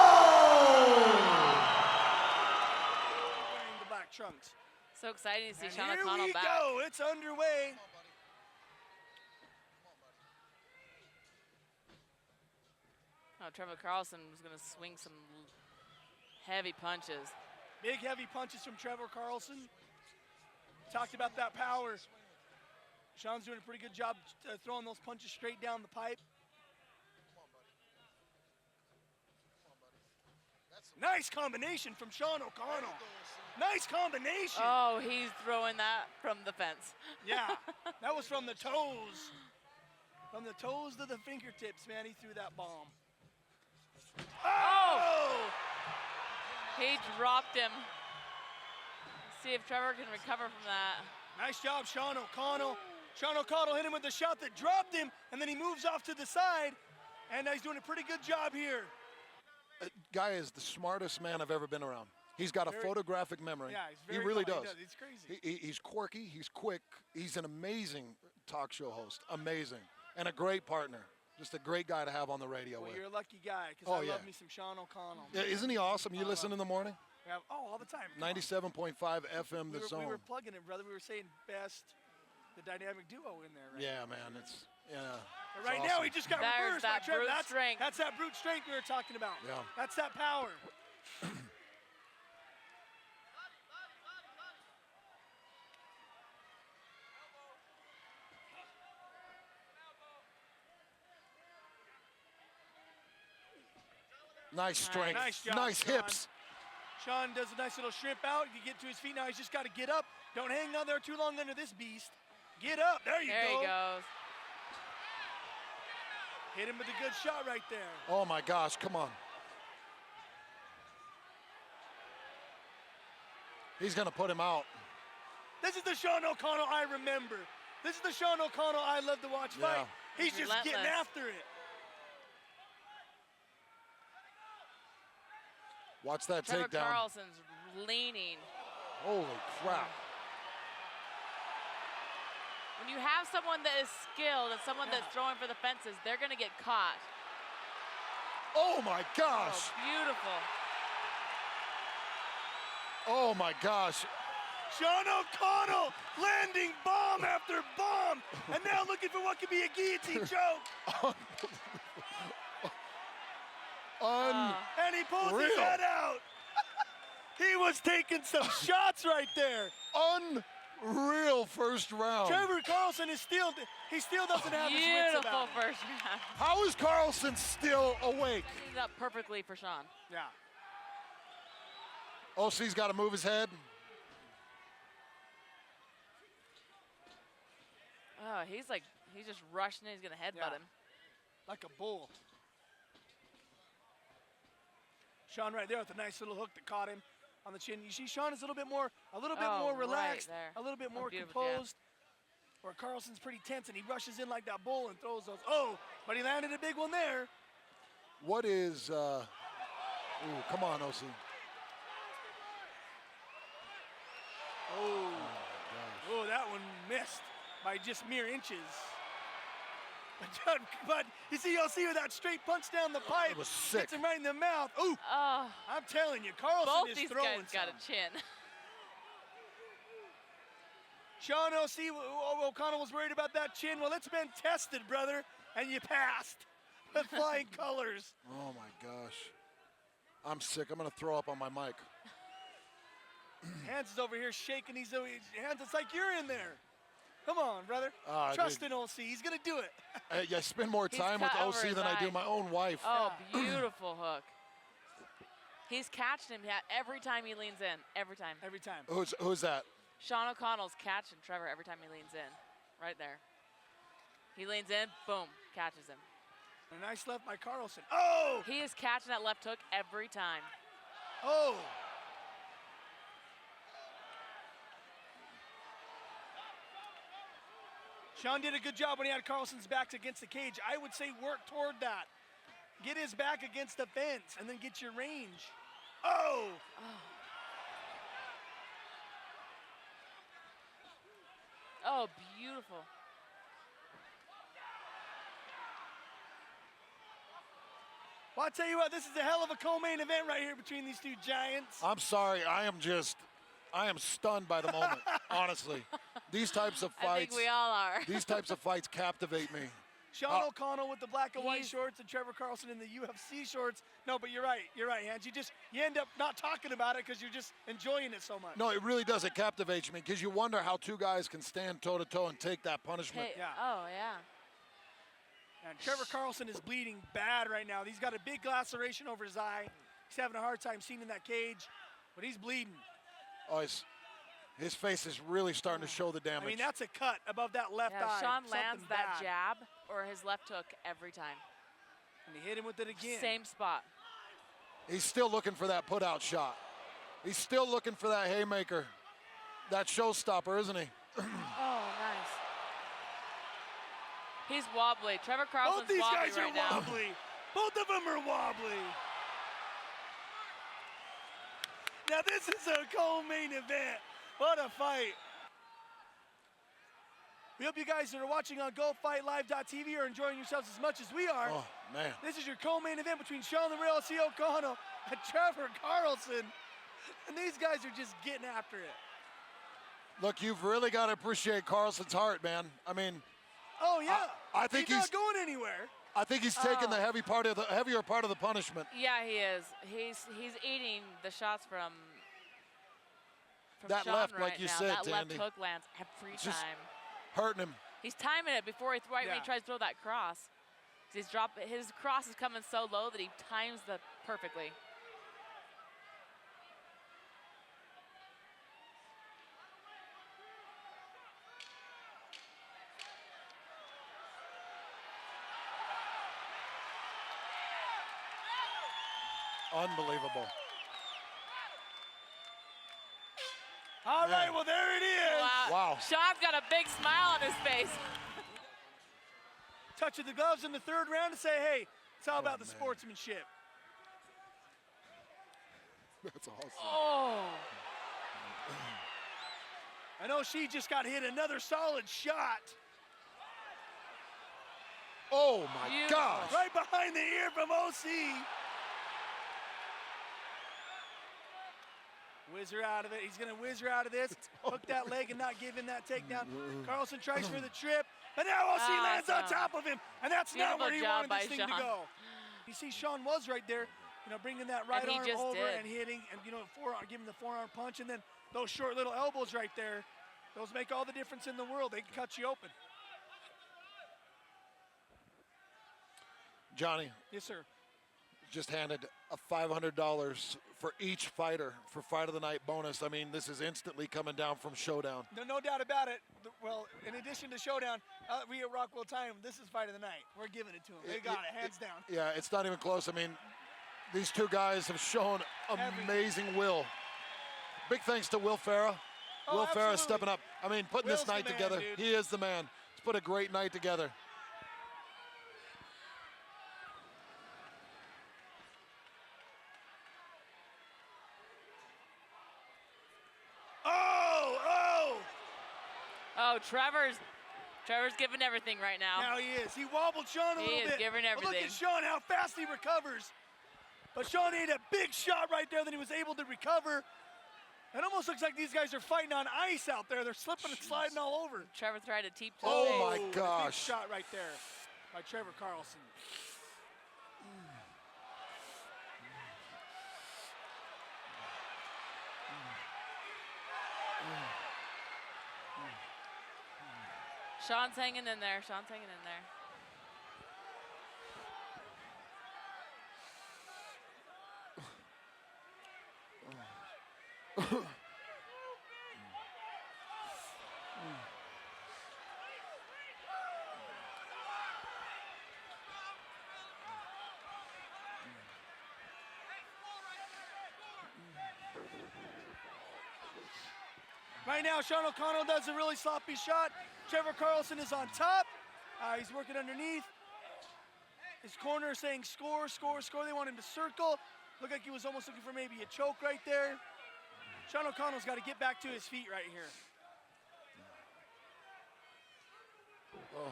A: Wearing the black trunks.
L: So exciting to see
A: And
L: Sean
A: here
L: O'Connell
A: we
L: back.
A: go. It's underway.
L: Oh, Trevor Carlson was going to swing some heavy punches.
A: Big, heavy punches from Trevor Carlson. Talked about that power. Sean's doing a pretty good job throwing those punches straight down the pipe. Nice combination from Sean O'Connell. Nice combination.
L: Oh, he's throwing that from the fence.
A: Yeah, that was from the toes. From the toes to the fingertips, man, he threw that bomb.
L: Oh! He dropped him. Let's see if Trevor can recover from that.
A: Nice job, Sean O'Connell. Sean O'Connell hit him with the shot that dropped him, and then he moves off to the side, and he's doing a pretty good job here.
U: Guy is the smartest man I've ever been around. He's got a photographic memory.
A: Yeah, he's very
U: he really
A: funny.
U: does.
A: It's crazy.
U: He's quirky, he's quick, he's an amazing talk show host, amazing, and a great partner. Just a great guy to have on the radio
A: Well,
U: with.
A: you're a lucky guy, because
U: Oh,
A: I
U: yeah.
A: love me some Sean O'Connell.
U: Yeah, isn't he awesome? You listen in the morning?
A: Yeah, all the time. Come on.
U: 97.5 FM, The Zone.
A: We were plugging it, brother. We were saying best, the dynamic duo in there, right?
U: Yeah, man, it's
A: But
U: it's
A: right now,
U: awesome.
A: he just got
L: There's
A: reversed.
L: that
A: by Trevor.
L: brute strength.
A: That's that brute strength we were talking about.
U: Yeah.
A: That's that power.
U: Nice strength,
A: Nice job,
U: nice
A: Sean.
U: hips.
A: Sean does a nice little shrimp out. He can get to his feet now. He's just got to get up. Don't hang on there too long under this beast. Get up. There you go.
L: There he goes.
A: Hit him with a good shot right there.
U: Oh my gosh, come on. He's gonna put him out.
A: This is the Sean O'Connell I remember. This is the Sean O'Connell I love to watch
U: Yeah.
A: fight. He's just getting
L: Relentless.
A: after it.
U: Watch that
L: Trevor
U: takedown.
L: Carlson's leaning.
U: Holy crap.
L: When you have someone that is skilled and someone that's throwing for the fences, they're going to get caught.
U: Oh my gosh.
L: Oh, beautiful.
U: Oh my gosh.
A: Sean O'Connell landing bomb after bomb, and now looking for what could be a guillotine choke. And he pulls his
U: Unreal.
A: head out. He was taking some shots right there.
U: Unreal first round.
A: Trevor Carlson is still, he still doesn't have his wits
L: Beautiful
A: about him.
L: first round.
U: How is Carlson still awake?
L: Cleaned up perfectly for Sean.
A: Yeah.
U: OC's got to move his head.
L: Oh, he's just rushing in. He's going to headbutt him.
A: Like a bull. Sean right there with a nice little hook that caught him on the chin. You see Sean is a little bit more
L: right
A: relaxed,
L: there.
A: a little bit more
L: beautiful jab.
A: composed. Where Carlson's pretty tense and he rushes in like that bull and throws those. Oh, but he landed a big one there.
U: What is, ooh, come on, OC.
A: Oh, that one missed by just mere inches. But you see OC with that straight punch down the pipe.
U: It was sick.
A: Hits him right in the mouth. Ooh,
L: Oh,
A: I'm telling you, Carlson
L: both
A: is
L: these
A: throwing
L: guys got
A: some.
L: a chin.
A: Sean OC O'Connell was worried about that chin. Well, it's been tested, brother, and you passed with flying colors.
U: Oh my gosh. I'm sick. I'm going to throw up on my mic.
A: Hans is over here shaking. Hans, it's like you're in there. Come on, brother.
U: Ah,
A: Trust
U: dude.
A: in OC. He's going to do it.
U: I spend more
L: He's
U: time with
L: cut over
U: OC
L: his
U: than I do
L: eye.
U: my own wife.
L: Oh, beautiful hook. He's catching him every time he leans in. Every time.
A: Every time.
U: Who's that?
L: Sean O'Connell's catching Trevor every time he leans in. Right there. He leans in, boom, catches him.
A: A nice left by Carlson. Oh!
L: He is catching that left hook every time.
A: Oh! Sean did a good job when he had Carlson's backs against the cage. I would say work toward that. Get his back against the fence and then get your range. Oh!
L: Oh, beautiful.
A: Well, I'll tell you what, this is a hell of a co-main event right here between these two giants.
U: I'm sorry, I am stunned by the moment, honestly. These types of fights.
L: I think we all are.
U: These types of fights captivate me.
A: Sean O'Connell with the black and white shorts and Trevor Carlson in the UFC shorts. No, but you're right, Hans. You end up not talking about it because you're just enjoying it so much.
U: No, it really does. It captivates me because you wonder how two guys can stand toe-to-toe and take that punishment.
L: Hey, oh, yeah.
A: And Trevor Carlson is bleeding bad right now. He's got a big laceration over his eye. He's having a hard time seeing in that cage, but he's bleeding.
U: Oh, his face is really starting to show the damage.
A: I mean, that's a cut above that left eye.
L: Sean lands
A: Something
L: that
A: bad.
L: jab or his left hook every time.
A: And he hit him with it again.
L: Same spot.
U: He's still looking for that put-out shot. He's still looking for that haymaker, that showstopper, isn't he?
L: Oh, nice. He's wobbly. Trevor Carlson's
A: Both these
L: wobbly
A: guys
L: right
A: are
L: now.
A: wobbly. Both of them are wobbly. Now this is a co-main event. What a fight. We hope you guys that are watching on GoFightLive.tv are enjoying yourselves as much as we are.
U: Oh, man.
A: This is your co-main event between Sean the Real C. O'Connell and Trevor Carlson. And these guys are just getting after it.
U: Look, you've really got to appreciate Carlson's heart, man. I mean,
A: oh, yeah.
U: I think
A: he's not going anywhere.
U: I think he's taking the heavier part of the punishment.
L: Yeah, he is. He's eating the shots from
U: that
L: Sean
U: left,
L: right
U: like you
L: now.
U: said,
L: that left
U: Tandy.
L: hook lands every
U: It's just
L: time.
U: hurting him.
L: He's timing it before when he tries to throw that cross. His cross is coming so low that he times the perfectly.
U: Unbelievable.
A: All right, well, there it is.
U: Wow.
L: Sean's got a big smile on his face.
A: Touch of the gloves in the third round to say, hey, it's all about the sportsmanship.
U: That's awesome.
L: Oh.
A: I know she just got hit another solid shot.
U: Oh, my gosh.
A: Right behind the ear from OC. Whiz her out of it. He's going to whiz her out of this. Hook that leg and not give him that takedown. Carlson tries for the trip, and now OC lands on top of him, and that's not where he wanted this thing to go. You see, Sean was right there, bringing that right arm over and hitting, and giving the forearm punch, and then those short little elbows right there. Those make all the difference in the world. They can cut you open.
U: Johnny.
A: Yes, sir.
U: Just handed a $500 for each fighter for Fight of the Night bonus. I mean, this is instantly coming down from Showdown.
A: No doubt about it. Well, in addition to Showdown, we at Rockwell Time, this is Fight of the Night. We're giving it to them. They got it, hands down.
U: Yeah, it's not even close. I mean, these two guys have shown amazing will. Big thanks to Will Farah. Will Farah stepping up. I mean, putting this night together. Dude. He is the man. He's put a great night together.
L: Oh, Trevor's giving everything right now.
A: Now he is. He wobbled Sean a little bit.
L: He is giving everything.
A: But look at Sean, how fast he recovers. But Sean ate a big shot right there, then he was able to recover. It almost looks like these guys are fighting on ice out there. They're slipping and sliding all over.
L: Trevor tried to teep to
U: Oh, my gosh.
A: Big shot right there by Trevor Carlson.
L: Sean's hanging in there. Sean's hanging in there.
A: Right now, Sean O'Connell does a really sloppy shot. Trevor Carlson is on top. He's working underneath. His corner is saying score, score, score. They want him to circle. Looked like he was almost looking for maybe a choke right there. Sean O'Connell's got to get back to his feet right here.
U: Oh.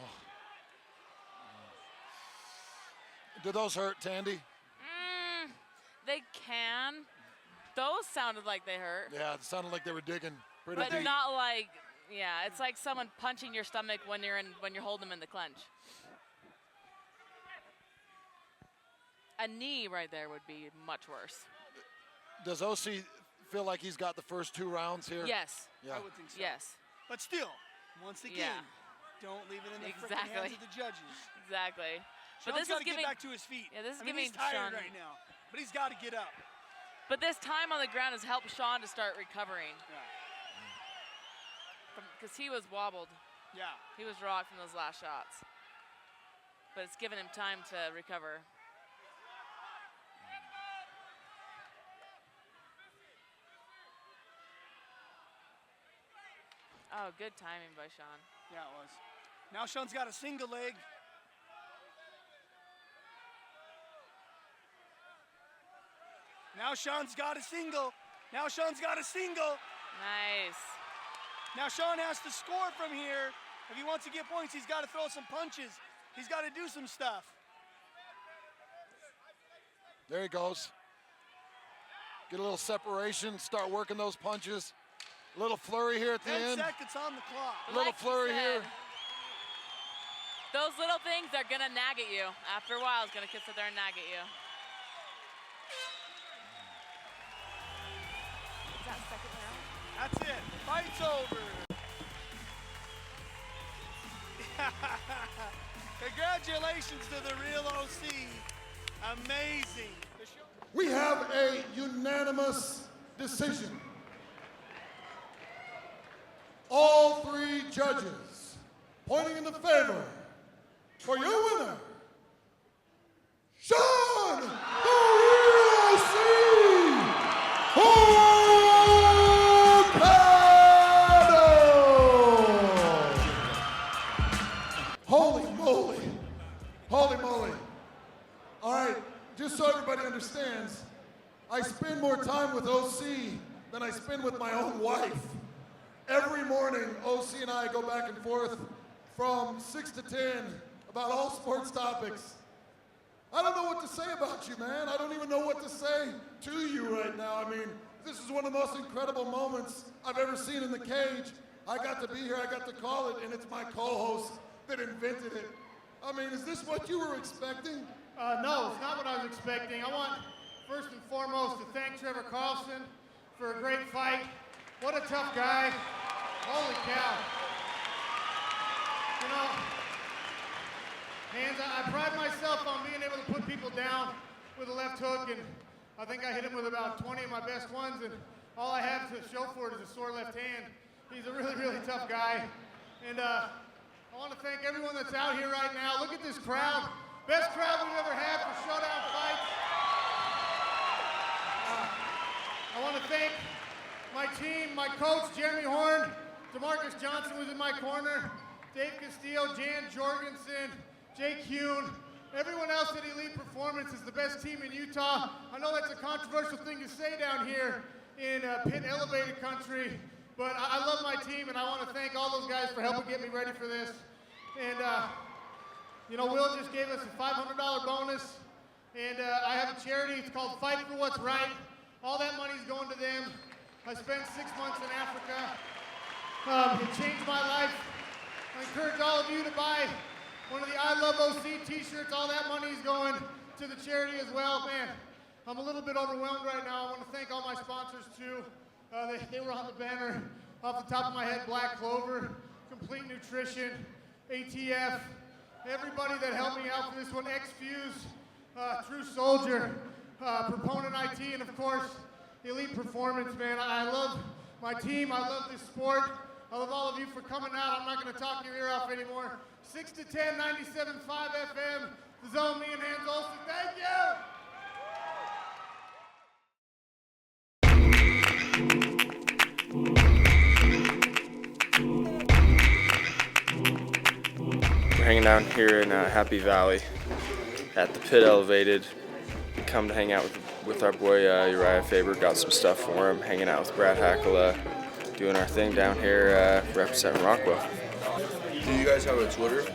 U: Do those hurt, Tandy?
L: They can. Those sounded like they hurt.
U: Yeah, it sounded like they were digging pretty
L: But
U: deep.
L: not like, yeah, it's like someone punching your stomach when you're holding them in the clinch. A knee right there would be much worse.
U: Does OC feel like he's got the first 2 rounds here?
L: Yes.
U: Yeah.
A: I would think so.
L: Yes.
A: But still, once again, don't leave it in the frickin' hands of the judges.
L: Exactly. But
A: Sean's
L: this is
A: got to get back to his feet.
L: Yeah, this is
A: I mean,
L: giving
A: he's tired
L: Sean
A: right now, but he's got to get up.
L: But this time on the ground has helped Sean to start recovering. Because he was wobbled.
A: Yeah.
L: He was rocked from those last shots. But it's given him time to recover. Oh, good timing by Sean.
A: Yeah, it was. Now Sean's got a single leg. Now Sean's got a single. Now Sean's got a single.
L: Nice.
A: Now Sean has to score from here. If he wants to get points, he's got to throw some punches. He's got to do some stuff.
U: There he goes. Get a little separation, start working those punches. A little flurry here at the
A: 10
U: end.
A: seconds on the clock.
U: A little flurry here.
L: Those little things are going to nag at you. After a while, it's going to sit there and nag at you. Is that second round?
A: That's it. Fight's over. Congratulations to the real OC. Amazing.
J: We have a unanimous decision. All 3 judges pointing in the favor for your winner, Sean the Real OC O'Connell. Holy moly. Holy moly. All right, just so everybody understands, I spend more time with OC than I spend with my own wife. Every morning, OC and I go back and forth from 6 to 10 about all sports topics. I don't know what to say about you, man. I don't even know what to say to you right now. I mean, this is one of the most incredible moments I've ever seen in the cage. I got to be here, I got to call it, and it's my co-host that invented it. I mean, is this what you were expecting?
S: No, it's not what I was expecting. I want, first and foremost, to thank Trevor Carlson for a great fight. What a tough guy. Holy cow. You know, hands, I pride myself on being able to put people down with a left hook, and I think I hit him with about 20 of my best ones, and all I have to show for it is a sore left hand. He's a really, really tough guy. And I want to thank everyone that's out here right now. Look at this crowd. Best crowd we've ever had for showdown fights. I want to thank my team, my coach, Jeremy Horn. DeMarcus Johnson was in my corner. Dave Castillo, Jan Jorgensen, Jake Hune. Everyone else at Elite Performance is the best team in Utah. I know that's a controversial thing to say down here in Pit Elevated Country, but I love my team, and I want to thank all those guys for helping get me ready for this. And, you know, Will just gave us a $500 bonus, and I have a charity. It's called Fight for What's Right. All that money's going to them. I spent 6 months in Africa. It changed my life. I encourage all of you to buy one of the I Love OC t-shirts. All that money's going to the charity as well. Man, I'm a little bit overwhelmed right now. I want to thank all my sponsors too. They were on the banner. Off the top of my head, Black Clover, Complete Nutrition, ATF, everybody that helped me out for this one, X-Fuse, True Soldier, Proponent IT, and of course, Elite Performance, man. I love my team. I love this sport. I love all of you for coming out. I'm not going to talk your ear off anymore. 6 to 10, 97.5 FM, The Zone, me and Hans Olsen. Thank you!
B: We're hanging down here in Happy Valley at the Pit Elevated. We come to hang out with our boy Uriah Faber. Got some stuff for him. Hanging out with Brad Hackala, doing our thing down here, representing Rockwell.
V: Do you guys have a Twitter?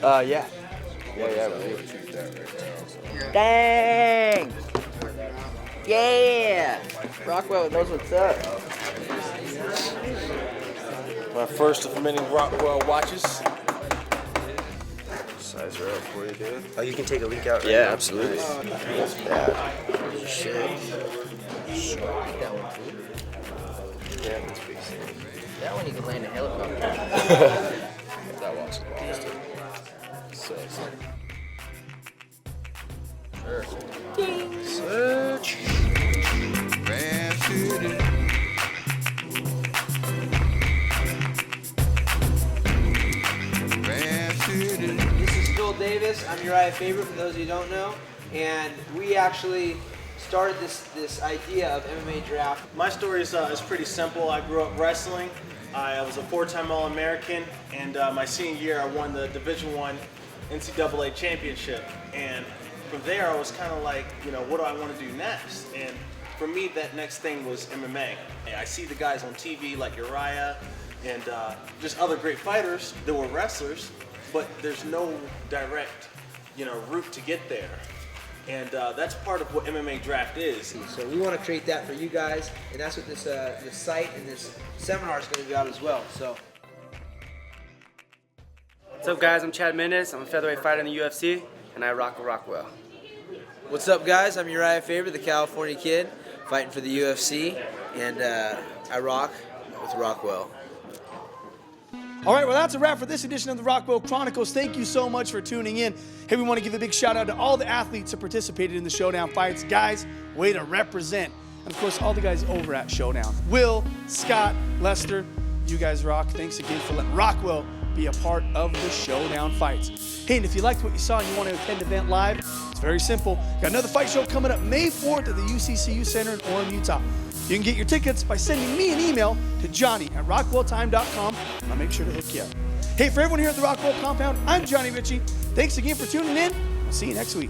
B: Yeah. Yeah,
W: Dang! Yeah! Rockwell knows what's up.
B: My first of many Rockwell watches. Size her up for you, dude.
W: Oh, you can take a leak out right
B: Yeah,
W: now?
B: absolutely.
W: That's bad. Shit. That one too?
B: Yeah, that's pretty sick.
W: That one you can land a helicopter.
B: That watch is awesome. So sick. Sure.
W: Ding!
B: Search.
X: This is Phil Davis. I'm Uriah Faber, for those of you who don't know. And we actually started this idea of MMA draft.
Y: My story is pretty simple. I grew up wrestling. I was a 4-time All-American, and my senior year I won the Division I NCAA championship. And from there I was kind of like, you know, what do I want to do next? And for me, that next thing was MMA. And I see the guys on TV like Uriah and just other great fighters that were wrestlers, but there's no direct, you know, route to get there. And that's part of what MMA Draft is.
X: So we want to create that for you guys, and that's what this site and this seminar is going to be about as well. So.
Z: What's up, guys? I'm Chad Mendes. I'm a featherweight fighter in the UFC, and I rock with Rockwell.
X: What's up, guys? I'm Uriah Faber, the California kid, fighting for the UFC, and I rock with Rockwell.
A: All right, well, that's a wrap for this edition of the Rockwell Chronicles. Thank you so much for tuning in. Hey, we want to give a big shout out to all the athletes who participated in the Showdown fights. Guys, way to represent. And of course, all the guys over at Showdown. Will, Scott, Lester, you guys rock. Thanks again for letting Rockwell be a part of the Showdown fights. Hey, and if you liked what you saw and you want to attend the event live, it's very simple. Got another fight show coming up May 4th at the UCCU Center in Orem, Utah. You can get your tickets by sending me an email to johnny@rockwelltime.com, and I'll make sure to hook you up. Hey, for everyone here at the Rockwell Compound, I'm Johnny Ritchie. Thanks again for tuning in. We'll see you next week.